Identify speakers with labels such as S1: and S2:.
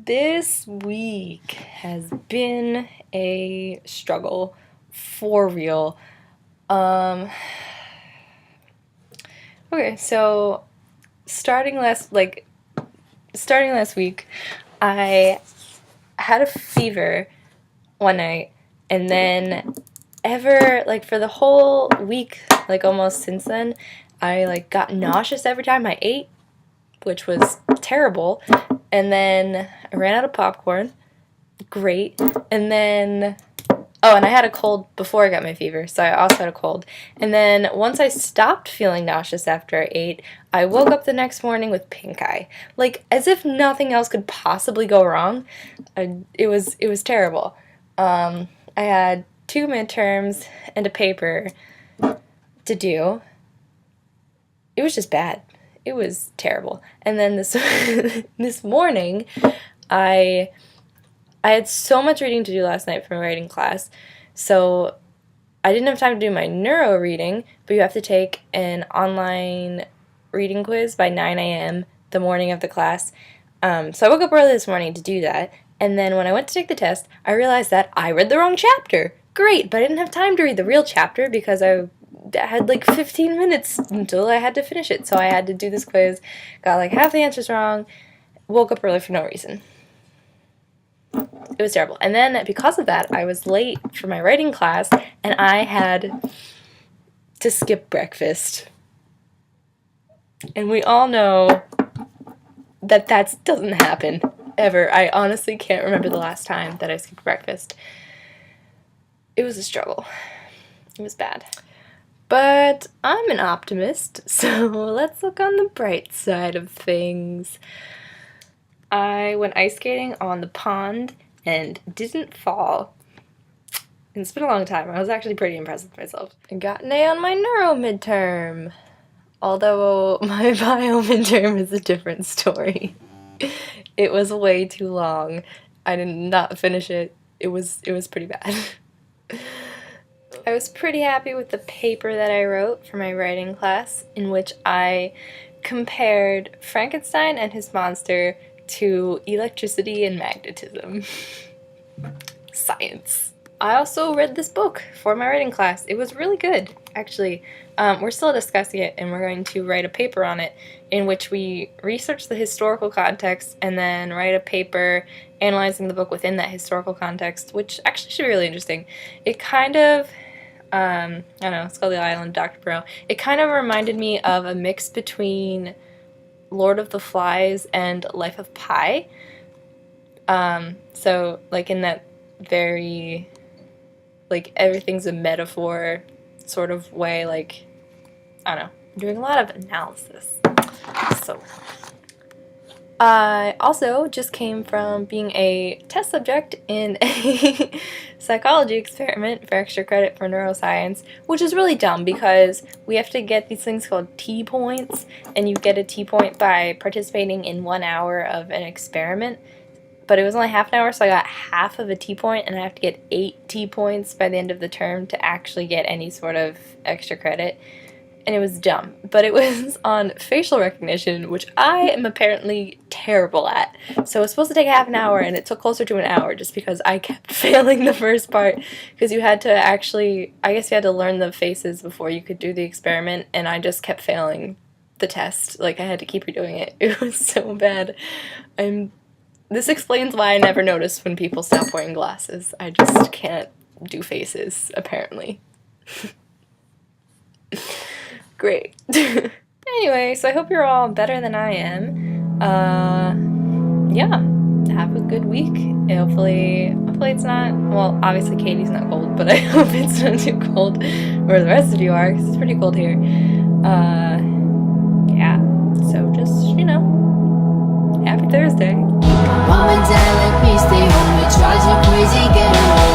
S1: This week has been a struggle for real. Um, okay, so starting last week, I had a fever one night, and then for the whole week, almost since then, I got nauseous every time I ate, which was terrible. And then I ran out of popcorn. Great. And then, and I had a cold before I got my fever, so I also had a cold. And then once I stopped feeling nauseous after I ate, I woke up the next morning with pink eye. As if nothing else could possibly go wrong. It was terrible. I had 2 midterms and a paper to do. It was just bad. It was terrible. And then this morning, I had so much reading to do last night for my writing class, so I didn't have time to do my neuro reading, but you have to take an online reading quiz by 9 a.m. the morning of the class. So I woke up early this morning to do that, and then when I went to take the test, I realized that I read the wrong chapter. Great, but I didn't have time to read the real chapter because I had 15 minutes until I had to finish it, so I had to do this quiz, got half the answers wrong, woke up early for no reason. It was terrible. And then because of that, I was late for my writing class, and I had to skip breakfast. And we all know that doesn't happen ever. I honestly can't remember the last time that I skipped breakfast. It was a struggle. It was bad. But I'm an optimist, so let's look on the bright side of things. I went ice skating on the pond and didn't fall. And it's been a long time. I was actually pretty impressed with myself. I got an A on my neuro midterm. Although my bio midterm is a different story. It was way too long. I did not finish it. It was pretty bad. I was pretty happy with the paper that I wrote for my writing class, in which I compared Frankenstein and his monster to electricity and magnetism. Science. I also read this book for my writing class. It was really good, actually. We're still discussing it, and we're going to write a paper on it in which we research the historical context and then write a paper analyzing the book within that historical context, which actually should be really interesting. It kind of, I don't know, it's called The Island of Dr. Moreau. It kind of reminded me of a mix between Lord of the Flies and Life of Pi. So, in that very, everything's a metaphor sort of way, I don't know, I'm doing a lot of analysis. So, I also just came from being a test subject in a psychology experiment for extra credit for neuroscience, which is really dumb because we have to get these things called T-points, and you get a T-point by participating in 1 hour of an experiment. But it was only half an hour, so I got half of a T-point, and I have to get 8 T-points by the end of the term to actually get any sort of extra credit. And it was dumb. But it was on facial recognition, which I am apparently terrible at. So it was supposed to take half an hour, and it took closer to an hour just because I kept failing the first part. Because you had to actually, I guess you had to learn the faces before you could do the experiment, and I just kept failing the test. I had to keep redoing it. It was so bad. This explains why I never notice when people stop wearing glasses. I just can't do faces, apparently. Great. Anyway, so I hope you're all better than I am. Yeah, have a good week. Hopefully it's not, well, obviously Katie's not cold, but I hope it's not too cold, or the rest of you are, because it's pretty cold here. Yeah, so just, happy Thursday.
S2: Mom and dad let me stay home, we charge you crazy, get away.